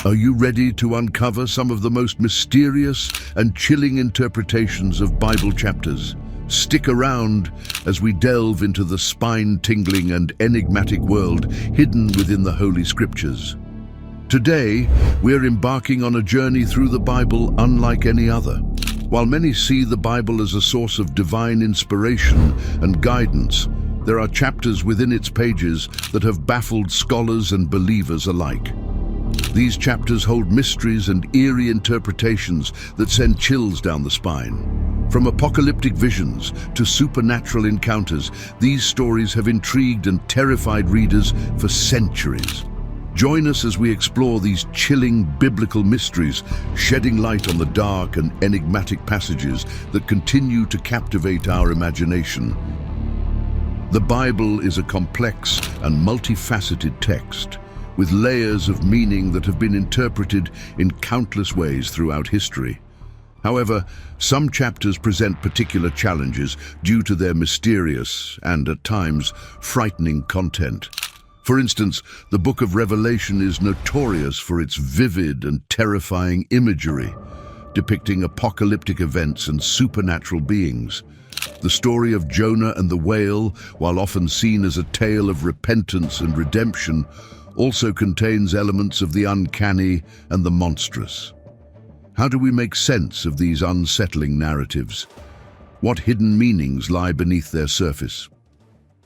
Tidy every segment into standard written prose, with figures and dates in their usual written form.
Are you ready to uncover some of the most mysterious and chilling interpretations of Bible chapters? Stick around as we delve into the spine-tingling and enigmatic world hidden within the Holy Scriptures. Today, we're embarking on a journey through the Bible unlike any other. While many see the Bible as a source of divine inspiration and guidance, there are chapters within its pages that have baffled scholars and believers alike. These chapters hold mysteries and eerie interpretations that send chills down the spine. From apocalyptic visions to supernatural encounters, these stories have intrigued and terrified readers for centuries. Join us as we explore these chilling biblical mysteries, shedding light on the dark and enigmatic passages that continue to captivate our imagination. The Bible is a complex and multifaceted text, with layers of meaning that have been interpreted in countless ways throughout history. However, some chapters present particular challenges due to their mysterious and, at times, frightening content. For instance, the Book of Revelation is notorious for its vivid and terrifying imagery, depicting apocalyptic events and supernatural beings. The story of Jonah and the whale, while often seen as a tale of repentance and redemption, also contains elements of the uncanny and the monstrous. How do we make sense of these unsettling narratives? What hidden meanings lie beneath their surface?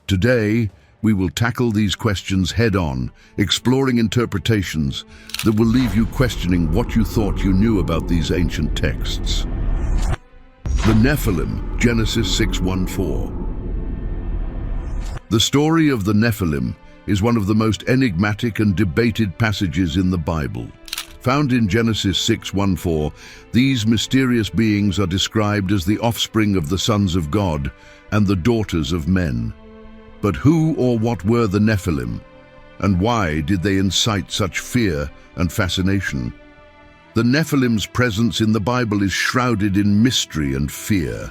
Today, we will tackle these questions head-on, exploring interpretations that will leave you questioning what you thought you knew about these ancient texts. The Nephilim, Genesis 6:1-4. The story of the Nephilim is one of the most enigmatic and debated passages in the Bible. Found in Genesis 6:1-4, these mysterious beings are described as the offspring of the sons of God and the daughters of men. But who or what were the Nephilim, and why did they incite such fear and fascination? The Nephilim's presence in the Bible is shrouded in mystery and fear.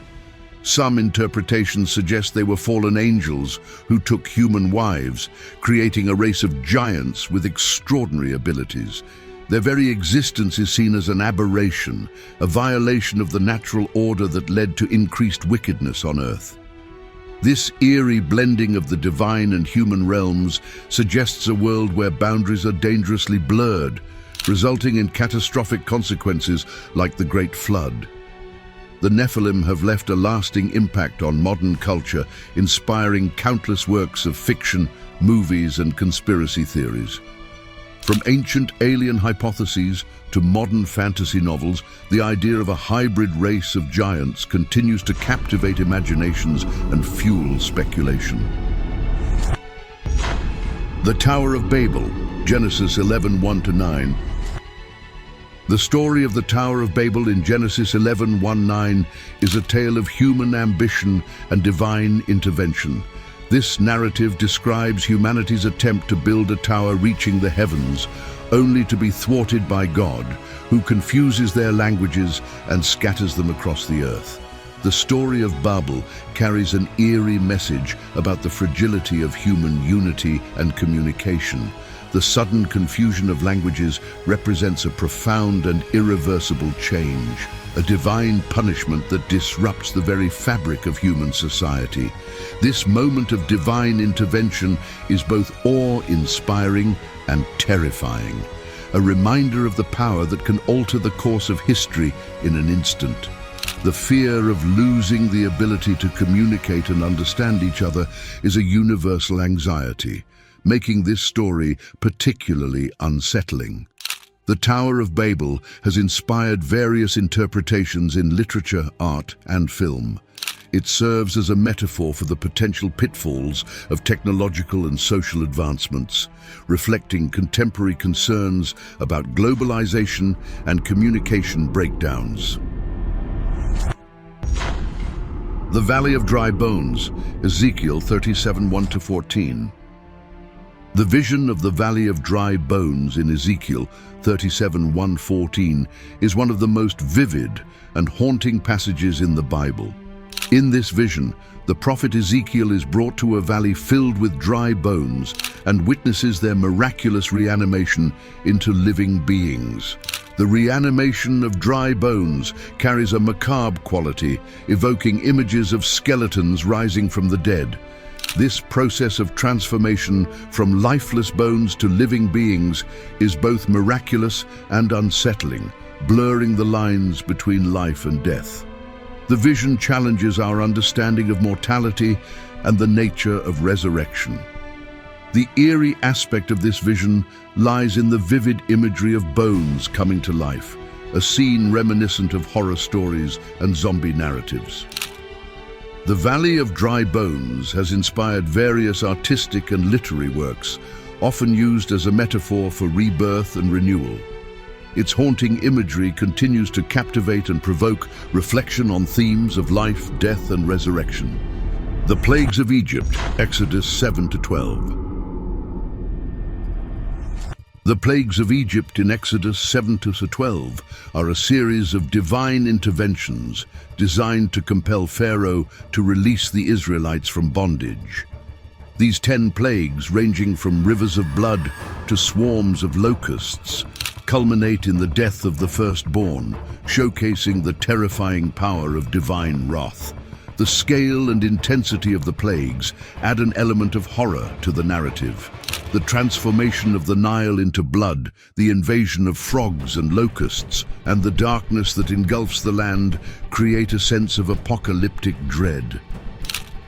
Some interpretations suggest they were fallen angels who took human wives, creating a race of giants with extraordinary abilities. Their very existence is seen as an aberration, a violation of the natural order that led to increased wickedness on earth. This eerie blending of the divine and human realms suggests a world where boundaries are dangerously blurred, resulting in catastrophic consequences like the Great Flood. The Nephilim have left a lasting impact on modern culture, inspiring countless works of fiction, movies, and conspiracy theories. From ancient alien hypotheses to modern fantasy novels, the idea of a hybrid race of giants continues to captivate imaginations and fuel speculation. The Tower of Babel, Genesis 11:1-9. The story of the Tower of Babel in Genesis 11:1-9 is a tale of human ambition and divine intervention. This narrative describes humanity's attempt to build a tower reaching the heavens, only to be thwarted by God, who confuses their languages and scatters them across the earth. The story of Babel carries an eerie message about the fragility of human unity and communication. The sudden confusion of languages represents a profound and irreversible change, a divine punishment that disrupts the very fabric of human society. This moment of divine intervention is both awe-inspiring and terrifying, a reminder of the power that can alter the course of history in an instant. The fear of losing the ability to communicate and understand each other is a universal anxiety, making this story particularly unsettling. The Tower of Babel has inspired various interpretations in literature, art, and film. It serves as a metaphor for the potential pitfalls of technological and social advancements, reflecting contemporary concerns about globalization and communication breakdowns. The Valley of Dry Bones, Ezekiel 37:1-14. The vision of the Valley of Dry Bones in Ezekiel 37:1-14 is one of the most vivid and haunting passages in the Bible. In this vision, the prophet Ezekiel is brought to a valley filled with dry bones and witnesses their miraculous reanimation into living beings. The reanimation of dry bones carries a macabre quality, evoking images of skeletons rising from the dead. This process of transformation from lifeless bones to living beings is both miraculous and unsettling, blurring the lines between life and death. The vision challenges our understanding of mortality and the nature of resurrection. The eerie aspect of this vision lies in the vivid imagery of bones coming to life, a scene reminiscent of horror stories and zombie narratives. The Valley of Dry Bones has inspired various artistic and literary works, often used as a metaphor for rebirth and renewal. Its haunting imagery continues to captivate and provoke reflection on themes of life, death, and resurrection. The Plagues of Egypt, Exodus 7-12. The plagues of Egypt in Exodus 7-12 are a series of divine interventions designed to compel Pharaoh to release the Israelites from bondage. These 10 plagues, ranging from rivers of blood to swarms of locusts, culminate in the death of the firstborn, showcasing the terrifying power of divine wrath. The scale and intensity of the plagues add an element of horror to the narrative. The transformation of the Nile into blood, the invasion of frogs and locusts, and the darkness that engulfs the land create a sense of apocalyptic dread.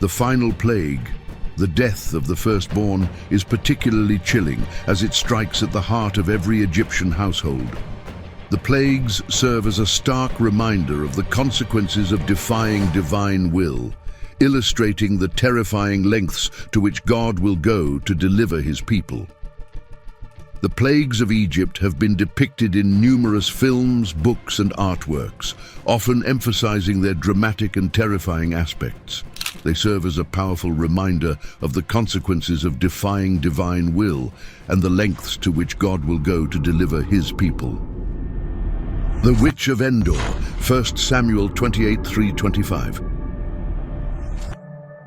The final plague, the death of the firstborn, is particularly chilling as it strikes at the heart of every Egyptian household. The plagues serve as a stark reminder of the consequences of defying divine will, illustrating the terrifying lengths to which God will go to deliver his people. The plagues of Egypt have been depicted in numerous films, books, and artworks, often emphasizing their dramatic and terrifying aspects. They serve as a powerful reminder of the consequences of defying divine will and the lengths to which God will go to deliver his people. The Witch of Endor, 1 Samuel 28:3-25.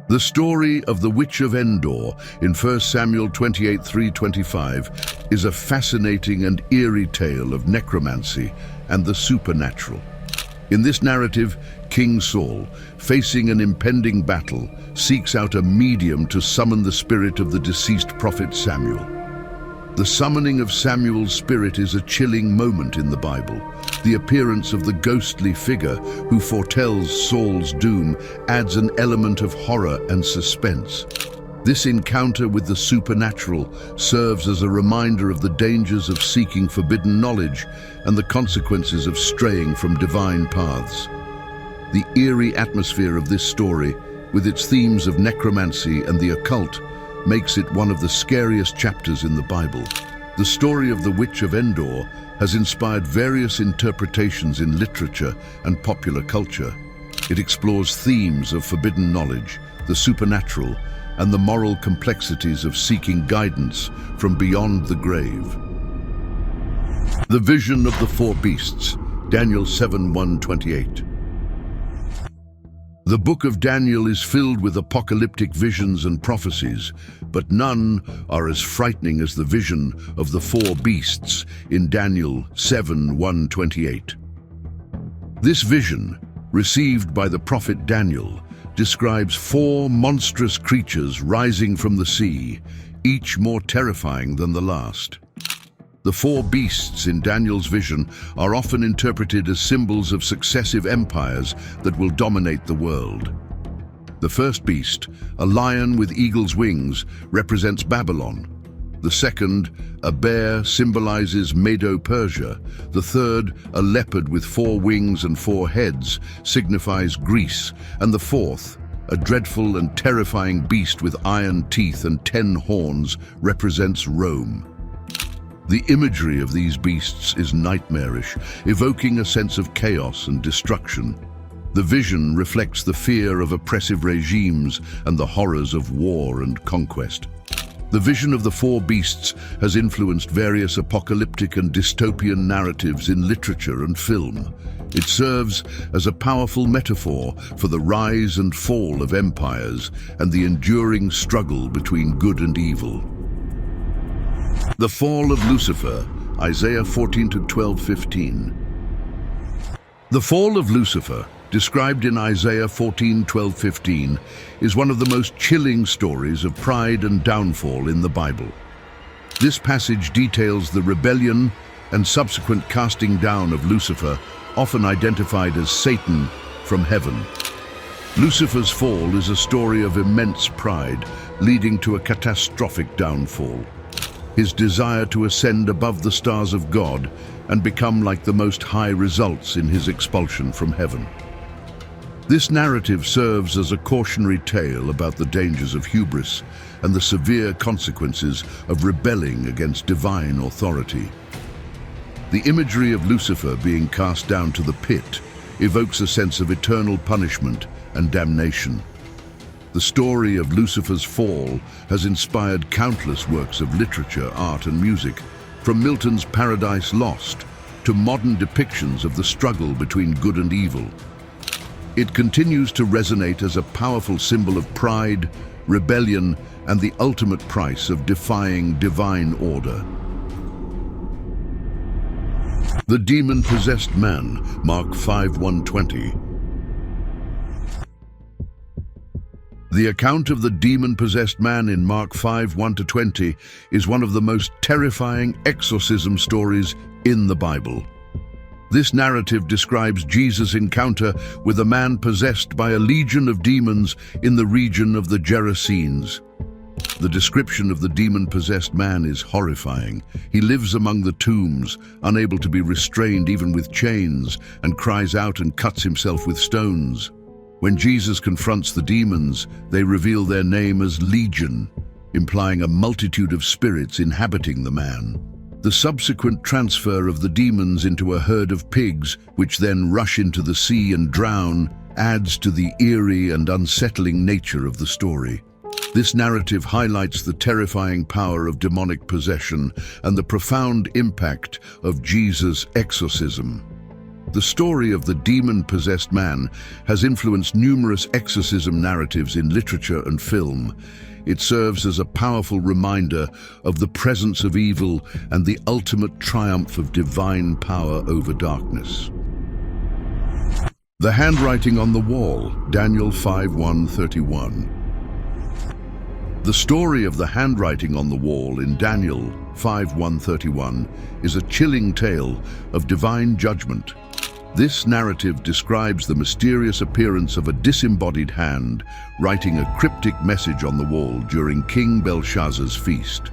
The story of the Witch of Endor in 1 Samuel 28:3-25 is a fascinating and eerie tale of necromancy and the supernatural. In this narrative, King Saul, facing an impending battle, seeks out a medium to summon the spirit of the deceased prophet Samuel. The summoning of Samuel's spirit is a chilling moment in the Bible. The appearance of the ghostly figure who foretells Saul's doom adds an element of horror and suspense. This encounter with the supernatural serves as a reminder of the dangers of seeking forbidden knowledge and the consequences of straying from divine paths. The eerie atmosphere of this story, with its themes of necromancy and the occult, makes it one of the scariest chapters in the Bible. The story of the Witch of Endor has inspired various interpretations in literature and popular culture. It explores themes of forbidden knowledge, the supernatural, and the moral complexities of seeking guidance from beyond the grave. The Vision of the Four Beasts, Daniel 7:1-28. The book of Daniel is filled with apocalyptic visions and prophecies, but none are as frightening as the vision of the four beasts in Daniel 7:1-28. This vision, received by the prophet Daniel, describes four monstrous creatures rising from the sea, each more terrifying than the last. The four beasts in Daniel's vision are often interpreted as symbols of successive empires that will dominate the world. The first beast, a lion with eagle's wings, represents Babylon. The second, a bear, symbolizes Medo-Persia. The third, a leopard with 4 wings and 4 heads, signifies Greece. And the fourth, a dreadful and terrifying beast with iron teeth and 10 horns, represents Rome. The imagery of these beasts is nightmarish, evoking a sense of chaos and destruction. The vision reflects the fear of oppressive regimes and the horrors of war and conquest. The vision of the four beasts has influenced various apocalyptic and dystopian narratives in literature and film. It serves as a powerful metaphor for the rise and fall of empires and the enduring struggle between good and evil. The fall of Lucifer, Isaiah 14 to 12:15. The fall of Lucifer, described in Isaiah 14:12-15, is one of the most chilling stories of pride and downfall in the Bible. This passage details the rebellion and subsequent casting down of Lucifer, often identified as Satan, from heaven. Lucifer's fall is a story of immense pride, leading to a catastrophic downfall. His desire to ascend above the stars of God and become like the Most High results in his expulsion from heaven. This narrative serves as a cautionary tale about the dangers of hubris and the severe consequences of rebelling against divine authority. The imagery of Lucifer being cast down to the pit evokes a sense of eternal punishment and damnation. The story of Lucifer's fall has inspired countless works of literature, art, and music, from Milton's Paradise Lost to modern depictions of the struggle between good and evil. It continues to resonate as a powerful symbol of pride, rebellion, and the ultimate price of defying divine order. The demon-possessed man, Mark 5:1-20. The account of the demon-possessed man in Mark 5:1-20 is one of the most terrifying exorcism stories in the Bible. This narrative describes Jesus' encounter with a man possessed by a legion of demons in the region of the Gerasenes. The description of the demon-possessed man is horrifying. He lives among the tombs, unable to be restrained even with chains, and cries out and cuts himself with stones. When Jesus confronts the demons, they reveal their name as Legion, implying a multitude of spirits inhabiting the man. The subsequent transfer of the demons into a herd of pigs, which then rush into the sea and drown, adds to the eerie and unsettling nature of the story. This narrative highlights the terrifying power of demonic possession and the profound impact of Jesus' exorcism. The story of the demon-possessed man has influenced numerous exorcism narratives in literature and film. It serves as a powerful reminder of the presence of evil and the ultimate triumph of divine power over darkness. The handwriting on the wall, Daniel 5:1-31. The story of the handwriting on the wall in Daniel 5:1-31 is a chilling tale of divine judgment. This narrative describes the mysterious appearance of a disembodied hand writing a cryptic message on the wall during King Belshazzar's feast.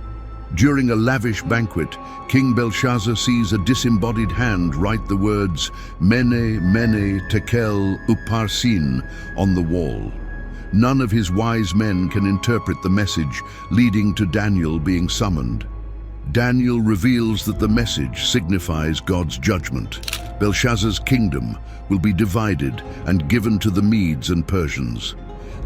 During a lavish banquet, King Belshazzar sees a disembodied hand write the words Mene, Mene, Tekel, Upharsin on the wall. None of his wise men can interpret the message, leading to Daniel being summoned. Daniel reveals that the message signifies God's judgment. Belshazzar's kingdom will be divided and given to the Medes and Persians.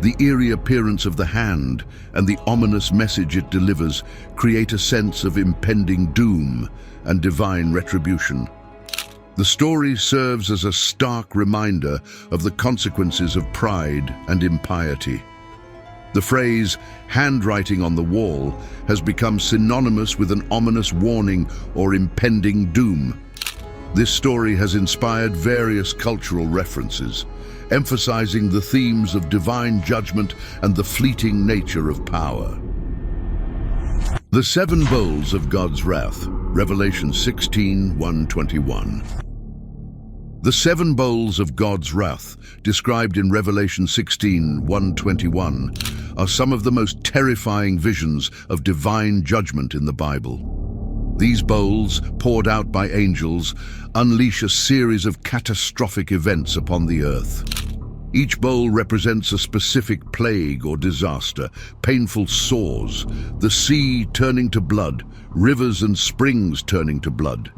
The eerie appearance of the hand and the ominous message it delivers create a sense of impending doom and divine retribution. The story serves as a stark reminder of the consequences of pride and impiety. The phrase, handwriting on the wall, has become synonymous with an ominous warning or impending doom. This story has inspired various cultural references, emphasizing the themes of divine judgment and the fleeting nature of power. The seven bowls of God's wrath, Revelation 16:1-21. The seven bowls of God's wrath, described in Revelation 16:1-21, are some of the most terrifying visions of divine judgment in the Bible. These bowls, poured out by angels, unleash a series of catastrophic events upon the earth. Each bowl represents a specific plague or disaster, painful sores, the sea turning to blood, rivers and springs turning to blood,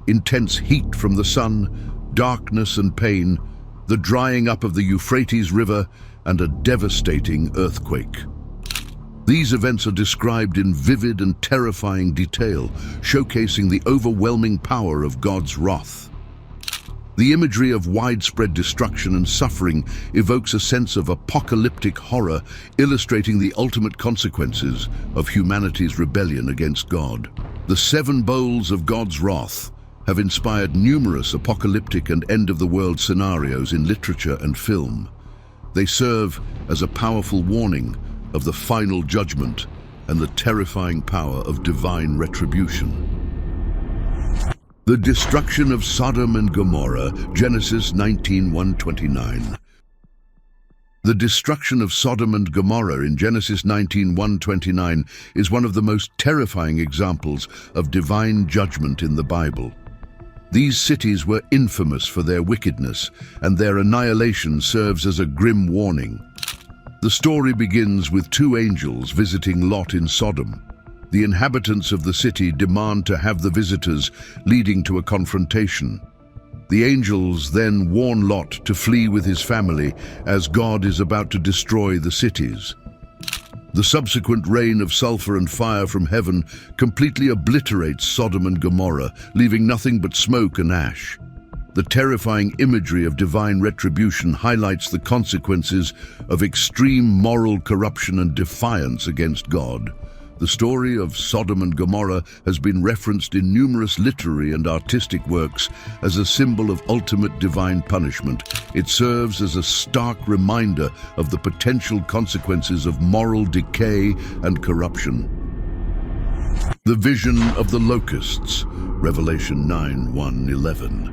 intense heat from the sun, darkness and pain, the drying up of the Euphrates River, and a devastating earthquake. These events are described in vivid and terrifying detail, showcasing the overwhelming power of God's wrath. The imagery of widespread destruction and suffering evokes a sense of apocalyptic horror, illustrating the ultimate consequences of humanity's rebellion against God. The seven bowls of God's wrath have inspired numerous apocalyptic and end-of-the-world scenarios in literature and film. They serve as a powerful warning of the final judgment and the terrifying power of divine retribution. The destruction of Sodom and Gomorrah, Genesis 19:1-29. The destruction of Sodom and Gomorrah in Genesis 19:1-29 is one of the most terrifying examples of divine judgment in the Bible. These cities were infamous for their wickedness, and their annihilation serves as a grim warning. The story begins with two angels visiting Lot in Sodom. The inhabitants of the city demand to have the visitors, leading to a confrontation. The angels then warn Lot to flee with his family, as God is about to destroy the cities. The subsequent rain of sulfur and fire from heaven completely obliterates Sodom and Gomorrah, leaving nothing but smoke and ash. The terrifying imagery of divine retribution highlights the consequences of extreme moral corruption and defiance against God. The story of Sodom and Gomorrah has been referenced in numerous literary and artistic works as a symbol of ultimate divine punishment. It serves as a stark reminder of the potential consequences of moral decay and corruption. The vision of the locusts, Revelation 9:1-11.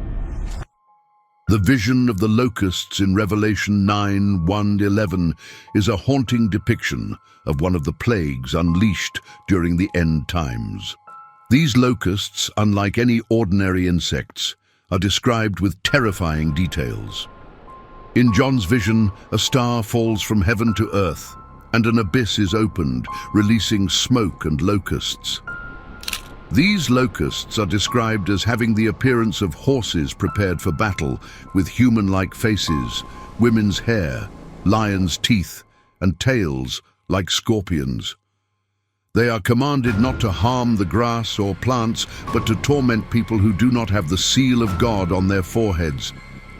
The vision of the locusts in Revelation 9:1-11 is a haunting depiction of one of the plagues unleashed during the end times. These locusts, unlike any ordinary insects, are described with terrifying details. In John's vision, a star falls from heaven to earth, and an abyss is opened, releasing smoke and locusts. These locusts are described as having the appearance of horses prepared for battle, with human-like faces, women's hair, lions' teeth, and tails like scorpions. They are commanded not to harm the grass or plants, but to torment people who do not have the seal of God on their foreheads.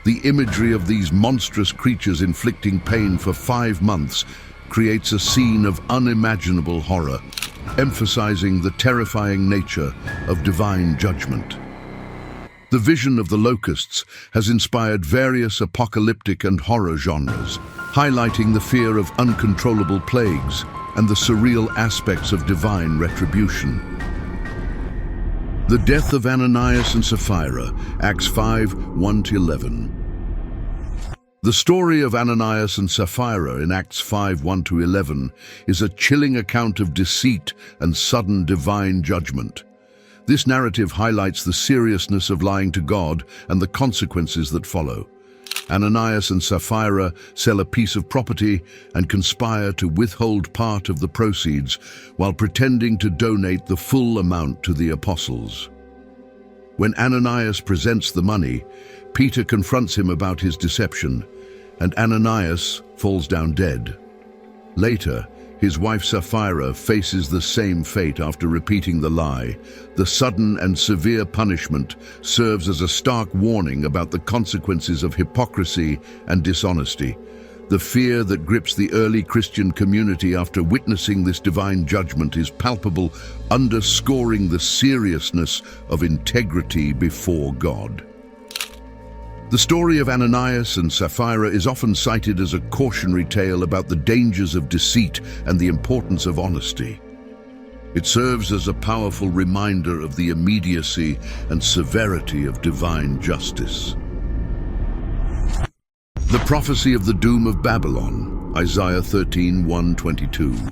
The imagery of these monstrous creatures inflicting pain for 5 months creates a scene of unimaginable horror, emphasizing the terrifying nature of divine judgment. The vision of the locusts has inspired various apocalyptic and horror genres, highlighting the fear of uncontrollable plagues and the surreal aspects of divine retribution. The death of Ananias and Sapphira, Acts 5:1-11. The story of Ananias and Sapphira in Acts 5:1-11 is a chilling account of deceit and sudden divine judgment. This narrative highlights the seriousness of lying to God and the consequences that follow. Ananias and Sapphira sell a piece of property and conspire to withhold part of the proceeds while pretending to donate the full amount to the apostles. When Ananias presents the money, Peter confronts him about his deception, and Ananias falls down dead. Later, his wife Sapphira faces the same fate after repeating the lie. The sudden and severe punishment serves as a stark warning about the consequences of hypocrisy and dishonesty. The fear that grips the early Christian community after witnessing this divine judgment is palpable, underscoring the seriousness of integrity before God. The story of Ananias and Sapphira is often cited as a cautionary tale about the dangers of deceit and the importance of honesty. It serves as a powerful reminder of the immediacy and severity of divine justice. The prophecy of the doom of Babylon, Isaiah 13:1-22.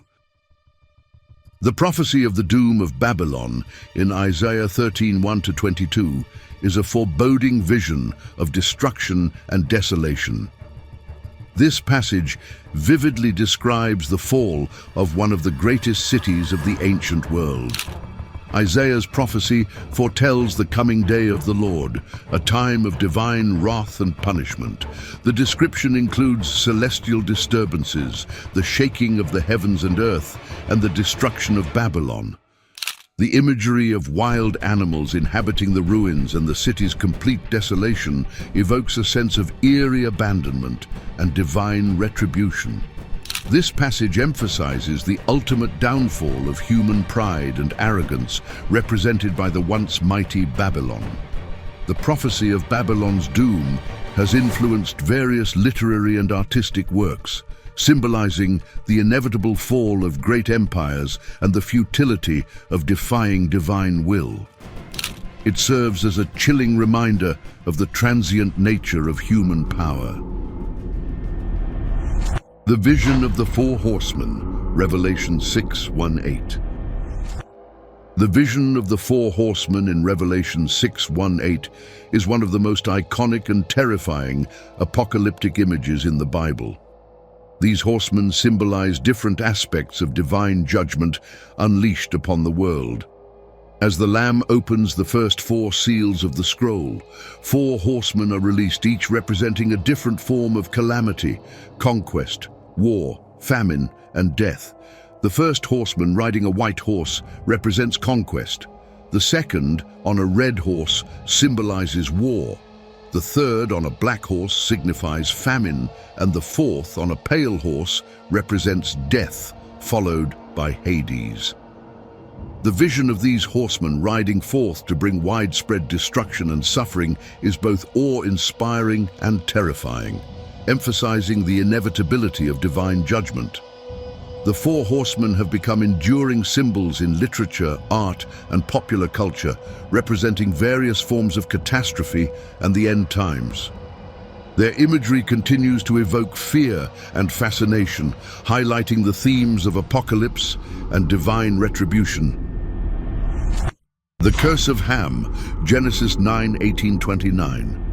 The prophecy of the doom of Babylon in Isaiah 13:1-22 is a foreboding vision of destruction and desolation. This passage vividly describes the fall of one of the greatest cities of the ancient world. Isaiah's prophecy foretells the coming day of the Lord, a time of divine wrath and punishment. The description includes celestial disturbances, the shaking of the heavens and earth, and the destruction of Babylon. The imagery of wild animals inhabiting the ruins and the city's complete desolation evokes a sense of eerie abandonment and divine retribution. This passage emphasizes the ultimate downfall of human pride and arrogance represented by the once mighty Babylon. The prophecy of Babylon's doom has influenced various literary and artistic works, symbolizing the inevitable fall of great empires and the futility of defying divine will. It serves as a chilling reminder of the transient nature of human power. The vision of the Four Horsemen, Revelation 6:1-8. The vision of the Four Horsemen in Revelation 6:1-8 is one of the most iconic and terrifying apocalyptic images in the Bible. These horsemen symbolize different aspects of divine judgment unleashed upon the world. As the Lamb opens the first four seals of the scroll, four horsemen are released, each representing a different form of calamity, conquest, war, famine, and death. The first horseman, riding a white horse, represents conquest. The second, on a red horse, symbolizes war. The third, on a black horse, signifies famine, and the fourth, on a pale horse, represents death, followed by Hades. The vision of these horsemen riding forth to bring widespread destruction and suffering is both awe-inspiring and terrifying, emphasizing the inevitability of divine judgment. The Four Horsemen have become enduring symbols in literature, art, and popular culture, representing various forms of catastrophe and the end times. Their imagery continues to evoke fear and fascination, highlighting the themes of apocalypse and divine retribution. The Curse of Ham, Genesis 9:18-29.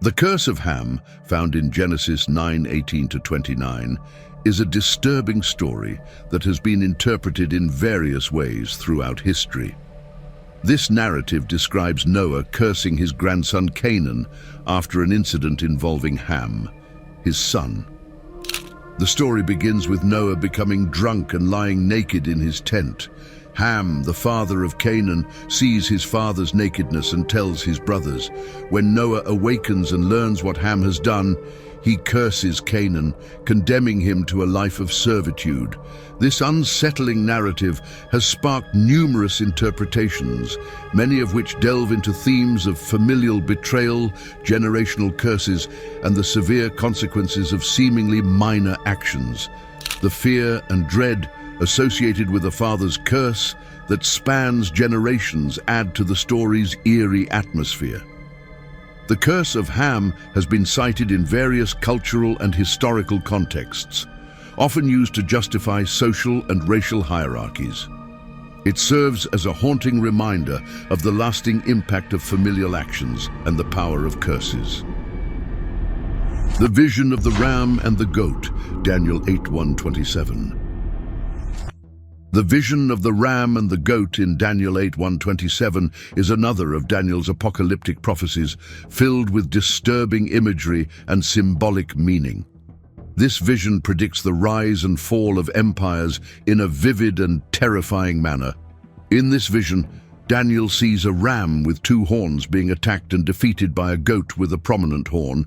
The Curse of Ham, found in Genesis 9:18-29, is a disturbing story that has been interpreted in various ways throughout history. This narrative describes Noah cursing his grandson Canaan after an incident involving Ham, his son. The story begins with Noah becoming drunk and lying naked in his tent. Ham, the father of Canaan, sees his father's nakedness and tells his brothers. When Noah awakens and learns what Ham has done, he curses Canaan, condemning him to a life of servitude. This unsettling narrative has sparked numerous interpretations, many of which delve into themes of familial betrayal, generational curses, and the severe consequences of seemingly minor actions. The fear and dread associated with a father's curse that spans generations add to the story's eerie atmosphere. The Curse of Ham has been cited in various cultural and historical contexts, often used to justify social and racial hierarchies. It serves as a haunting reminder of the lasting impact of familial actions and the power of curses. The vision of the ram and the goat, Daniel 8:1-27. The vision of the ram and the goat in Daniel 8:1-27 is another of Daniel's apocalyptic prophecies, filled with disturbing imagery and symbolic meaning. This vision predicts the rise and fall of empires in a vivid and terrifying manner. In this vision, Daniel sees a ram with two horns being attacked and defeated by a goat with a prominent horn.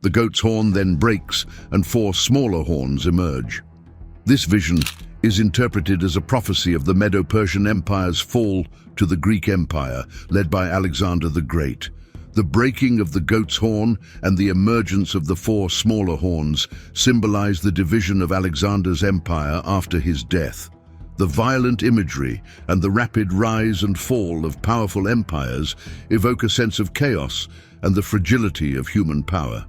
The goat's horn then breaks and four smaller horns emerge. This vision is interpreted as a prophecy of the Medo-Persian Empire's fall to the Greek Empire, led by Alexander the Great. The breaking of the goat's horn and the emergence of the four smaller horns symbolize the division of Alexander's empire after his death. The violent imagery and the rapid rise and fall of powerful empires evoke a sense of chaos and the fragility of human power.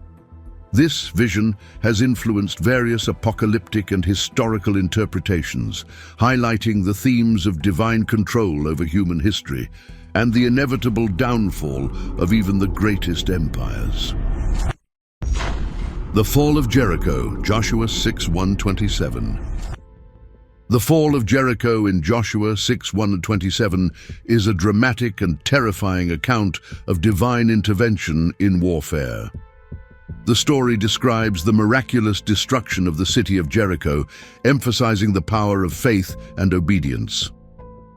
This vision has influenced various apocalyptic and historical interpretations, highlighting the themes of divine control over human history and the inevitable downfall of even the greatest empires. The Fall of Jericho, Joshua 6:1-27. The fall of Jericho in Joshua 6:1-27 is a dramatic and terrifying account of divine intervention in warfare. The story describes the miraculous destruction of the city of Jericho, emphasizing the power of faith and obedience.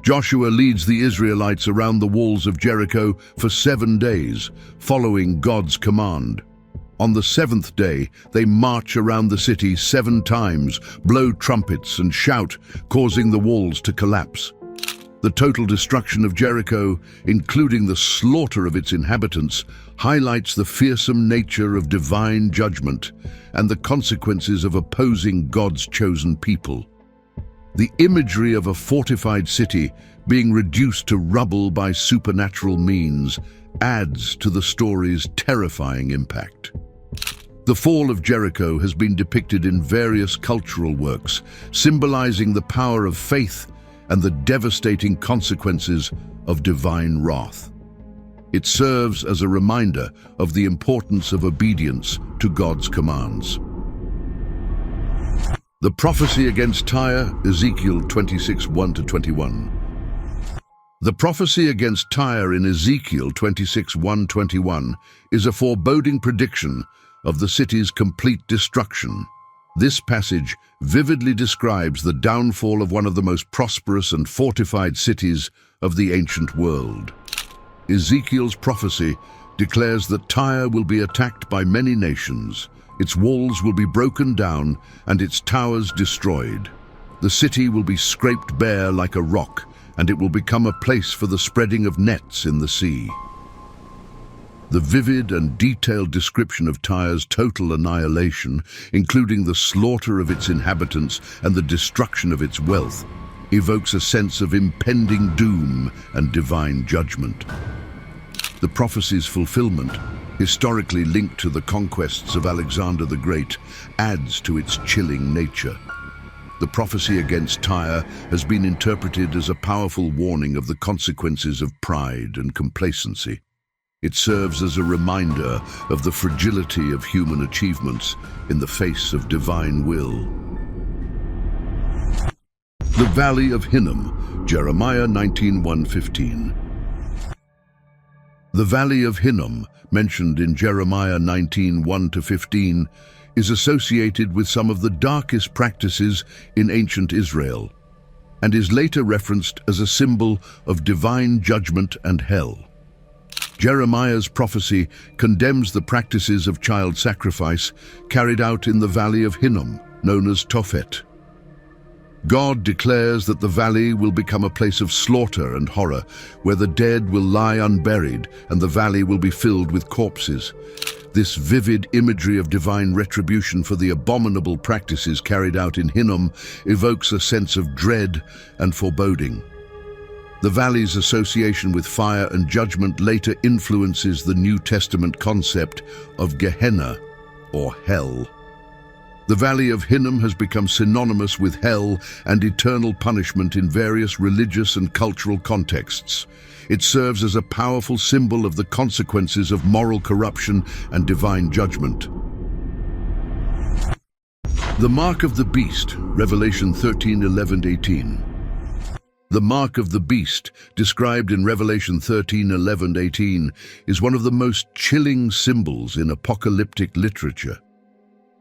Joshua leads the Israelites around the walls of Jericho for 7 days, following God's command. On the 7th day, they march around the city 7 times, blow trumpets and shout, causing the walls to collapse. The total destruction of Jericho, including the slaughter of its inhabitants, highlights the fearsome nature of divine judgment and the consequences of opposing God's chosen people. The imagery of a fortified city being reduced to rubble by supernatural means adds to the story's terrifying impact. The fall of Jericho has been depicted in various cultural works, symbolizing the power of faith and the devastating consequences of divine wrath. It serves as a reminder of the importance of obedience to God's commands. The prophecy against Tyre, Ezekiel 26:1-21. The prophecy against Tyre in Ezekiel 26:1-21 is a foreboding prediction of the city's complete destruction. This passage vividly describes the downfall of one of the most prosperous and fortified cities of the ancient world. Ezekiel's prophecy declares that Tyre will be attacked by many nations. Its walls will be broken down and its towers destroyed. The city will be scraped bare like a rock, and it will become a place for the spreading of nets in the sea. The vivid and detailed description of Tyre's total annihilation, including the slaughter of its inhabitants and the destruction of its wealth, evokes a sense of impending doom and divine judgment. The prophecy's fulfillment, historically linked to the conquests of Alexander the Great, adds to its chilling nature. The prophecy against Tyre has been interpreted as a powerful warning of the consequences of pride and complacency. It serves as a reminder of the fragility of human achievements in the face of divine will. The Valley of Hinnom, Jeremiah 19:1-15. The Valley of Hinnom, mentioned in Jeremiah 19:1-15, is associated with some of the darkest practices in ancient Israel, and is later referenced as a symbol of divine judgment and hell. Jeremiah's prophecy condemns the practices of child sacrifice carried out in the Valley of Hinnom, known as Tophet. God declares that the valley will become a place of slaughter and horror, where the dead will lie unburied and the valley will be filled with corpses. This vivid imagery of divine retribution for the abominable practices carried out in Hinnom evokes a sense of dread and foreboding. The valley's association with fire and judgment later influences the New Testament concept of Gehenna, or hell. The Valley of Hinnom has become synonymous with hell and eternal punishment in various religious and cultural contexts. It serves as a powerful symbol of the consequences of moral corruption and divine judgment. The Mark of the Beast, Revelation 13:11-18. The Mark of the Beast, described in Revelation 13:11-18, is one of the most chilling symbols in apocalyptic literature.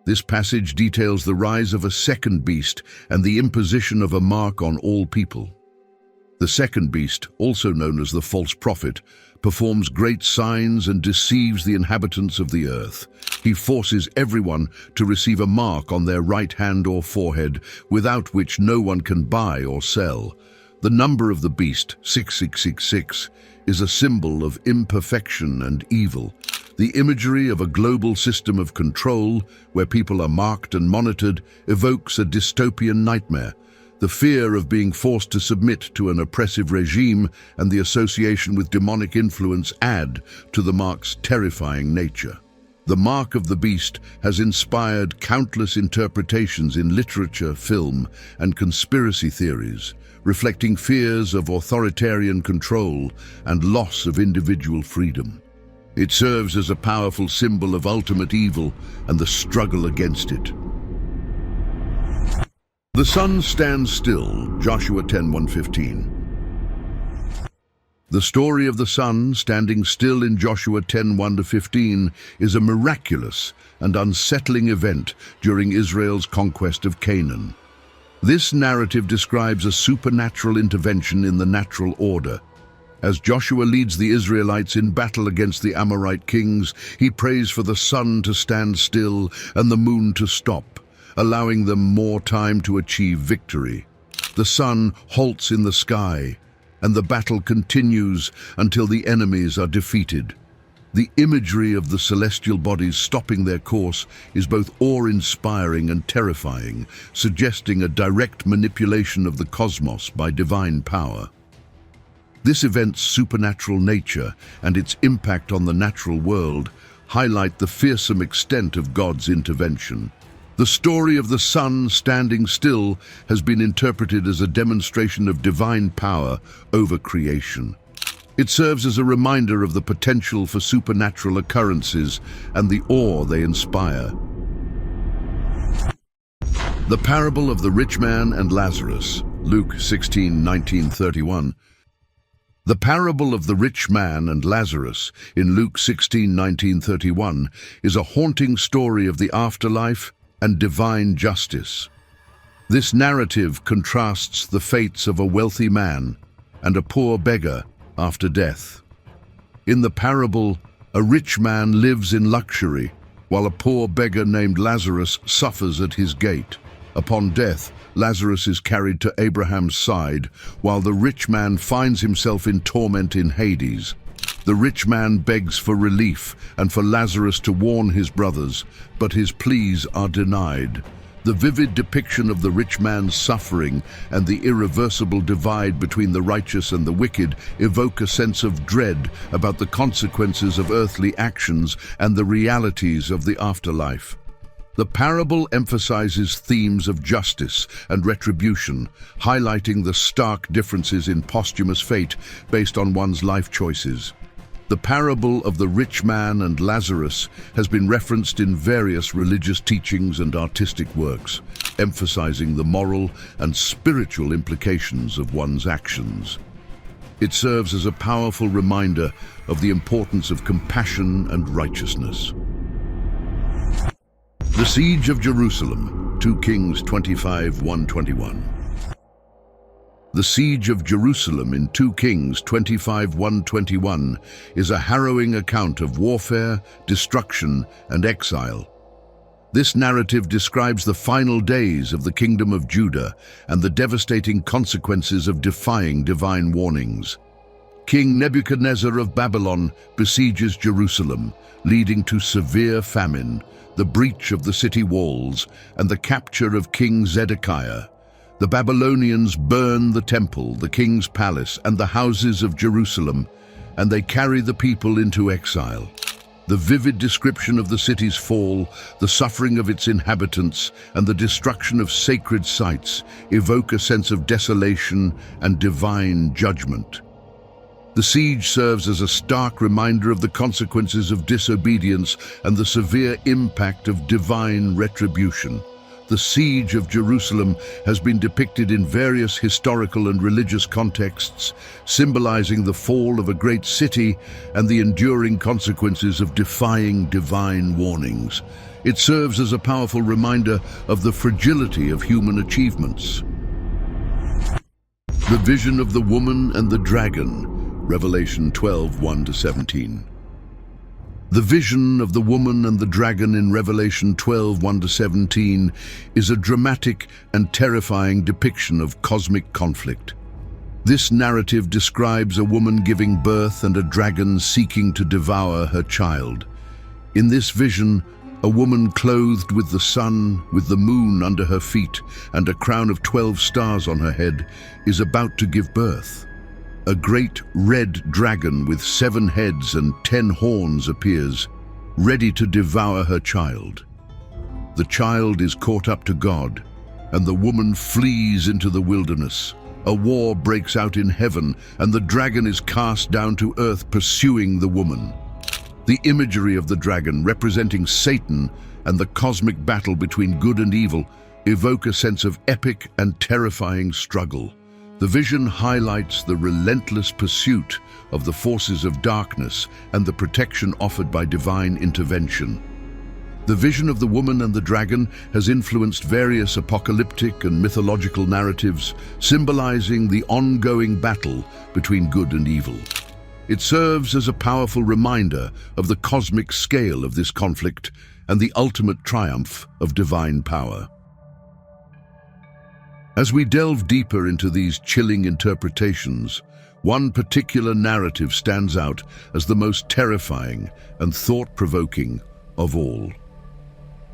This passage details the rise of a second beast and the imposition of a mark on all people. The second beast, also known as the false prophet, performs great signs and deceives the inhabitants of the earth. He forces everyone to receive a mark on their right hand or forehead, without which no one can buy or sell. The number of the beast, 6666, is a symbol of imperfection and evil. The imagery of a global system of control, where people are marked and monitored, evokes a dystopian nightmare. The fear of being forced to submit to an oppressive regime and the association with demonic influence add to the mark's terrifying nature. The Mark of the Beast has inspired countless interpretations in literature, film, and conspiracy theories, reflecting fears of authoritarian control and loss of individual freedom. It serves as a powerful symbol of ultimate evil and the struggle against it. The sun stands still, Joshua 10:1-15. The story of the sun standing still in Joshua 10:1-15 is a miraculous and unsettling event during Israel's conquest of Canaan. This narrative describes a supernatural intervention in the natural order. As Joshua leads the Israelites in battle against the Amorite kings, he prays for the sun to stand still and the moon to stop, allowing them more time to achieve victory. The sun halts in the sky, and the battle continues until the enemies are defeated. The imagery of the celestial bodies stopping their course is both awe-inspiring and terrifying, suggesting a direct manipulation of the cosmos by divine power. This event's supernatural nature and its impact on the natural world highlight the fearsome extent of God's intervention. The story of the sun standing still has been interpreted as a demonstration of divine power over creation. It serves as a reminder of the potential for supernatural occurrences and the awe they inspire. The parable of the rich man and Lazarus, Luke 16:19-31. The parable of the rich man and Lazarus in Luke 16:19-31 is a haunting story of the afterlife and divine justice. This narrative contrasts the fates of a wealthy man and a poor beggar after death. In the parable, a rich man lives in luxury, while a poor beggar named Lazarus suffers at his gate. Upon death, Lazarus is carried to Abraham's side, while the rich man finds himself in torment in Hades. The rich man begs for relief and for Lazarus to warn his brothers, but his pleas are denied. The vivid depiction of the rich man's suffering and the irreversible divide between the righteous and the wicked evoke a sense of dread about the consequences of earthly actions and the realities of the afterlife. The parable emphasizes themes of justice and retribution, highlighting the stark differences in posthumous fate based on one's life choices. The parable of the rich man and Lazarus has been referenced in various religious teachings and artistic works, emphasizing the moral and spiritual implications of one's actions. It serves as a powerful reminder of the importance of compassion and righteousness. The Siege of Jerusalem, 2 Kings 25:1-21. The Siege of Jerusalem in 2 Kings 25:1-21 is a harrowing account of warfare, destruction, and exile. This narrative describes the final days of the Kingdom of Judah and the devastating consequences of defying divine warnings. King Nebuchadnezzar of Babylon besieges Jerusalem, leading to severe famine, the breach of the city walls, and the capture of King Zedekiah. The Babylonians burn the temple, the king's palace, and the houses of Jerusalem, and they carry the people into exile. The vivid description of the city's fall, the suffering of its inhabitants, and the destruction of sacred sites evoke a sense of desolation and divine judgment. The siege serves as a stark reminder of the consequences of disobedience and the severe impact of divine retribution. The siege of Jerusalem has been depicted in various historical and religious contexts, symbolizing the fall of a great city and the enduring consequences of defying divine warnings. It serves as a powerful reminder of the fragility of human achievements. The vision of the woman and the dragon, Revelation 12:1-17. The vision of the woman and the dragon in Revelation 12:1-17 is a dramatic and terrifying depiction of cosmic conflict. This narrative describes a woman giving birth and a dragon seeking to devour her child. In this vision, a woman clothed with the sun, with the moon under her feet, and a crown of 12 stars on her head, is about to give birth. A great red dragon with 7 heads and 10 horns appears, ready to devour her child. The child is caught up to God, and the woman flees into the wilderness. A war breaks out in heaven, and the dragon is cast down to earth pursuing the woman. The imagery of the dragon, representing Satan and the cosmic battle between good and evil, evoke a sense of epic and terrifying struggle. The vision highlights the relentless pursuit of the forces of darkness and the protection offered by divine intervention. The vision of the woman and the dragon has influenced various apocalyptic and mythological narratives, symbolizing the ongoing battle between good and evil. It serves as a powerful reminder of the cosmic scale of this conflict and the ultimate triumph of divine power. As we delve deeper into these chilling interpretations, one particular narrative stands out as the most terrifying and thought-provoking of all.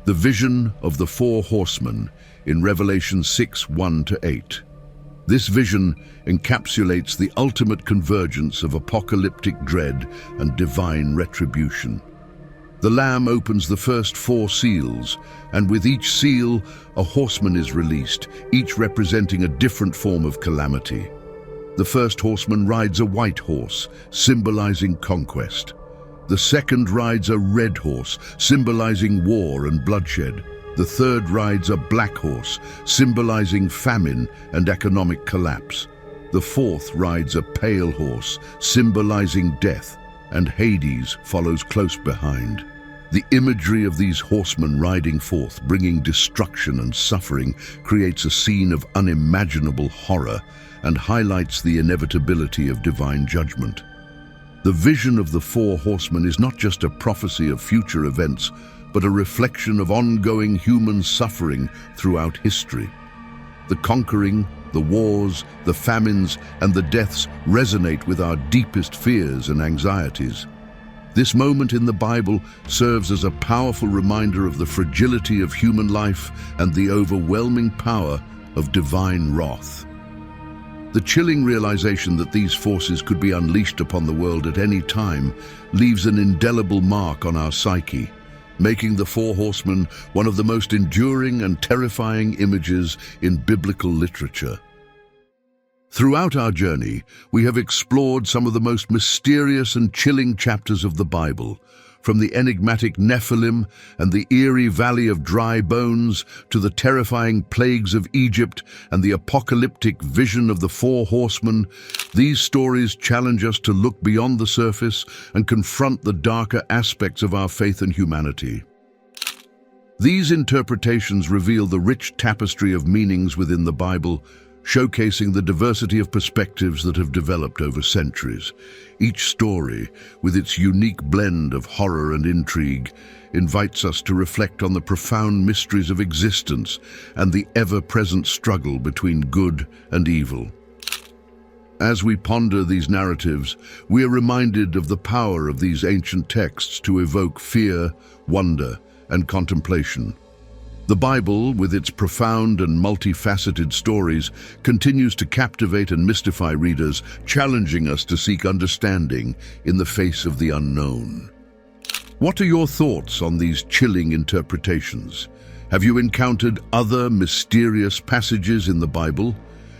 The vision of the Four Horsemen in Revelation 6:1-8. This vision encapsulates the ultimate convergence of apocalyptic dread and divine retribution. The Lamb opens the first 4 seals, and with each seal, a horseman is released, each representing a different form of calamity. The first horseman rides a white horse, symbolizing conquest. The second rides a red horse, symbolizing war and bloodshed. The third rides a black horse, symbolizing famine and economic collapse. The fourth rides a pale horse, symbolizing death, and Hades follows close behind. The imagery of these horsemen riding forth, bringing destruction and suffering, creates a scene of unimaginable horror and highlights the inevitability of divine judgment. The vision of the Four Horsemen is not just a prophecy of future events, but a reflection of ongoing human suffering throughout history. The conquering, the wars, the famines, and the deaths resonate with our deepest fears and anxieties. This moment in the Bible serves as a powerful reminder of the fragility of human life and the overwhelming power of divine wrath. The chilling realization that these forces could be unleashed upon the world at any time leaves an indelible mark on our psyche, making the Four Horsemen one of the most enduring and terrifying images in biblical literature. Throughout our journey, we have explored some of the most mysterious and chilling chapters of the Bible, from the enigmatic Nephilim and the eerie Valley of Dry Bones to the terrifying plagues of Egypt and the apocalyptic vision of the Four Horsemen. These stories challenge us to look beyond the surface and confront the darker aspects of our faith and humanity. These interpretations reveal the rich tapestry of meanings within the Bible, showcasing the diversity of perspectives that have developed over centuries. Each story, with its unique blend of horror and intrigue, invites us to reflect on the profound mysteries of existence and the ever-present struggle between good and evil. As we ponder these narratives, we are reminded of the power of these ancient texts to evoke fear, wonder, and contemplation. The Bible, with its profound and multifaceted stories, continues to captivate and mystify readers, challenging us to seek understanding in the face of the unknown. What are your thoughts on these chilling interpretations? Have you encountered other mysterious passages in the Bible?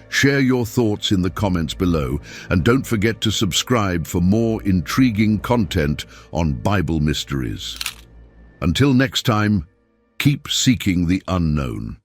Share your thoughts in the comments below, and don't forget to subscribe for more intriguing content on Bible mysteries. Until next time, keep seeking the unknown.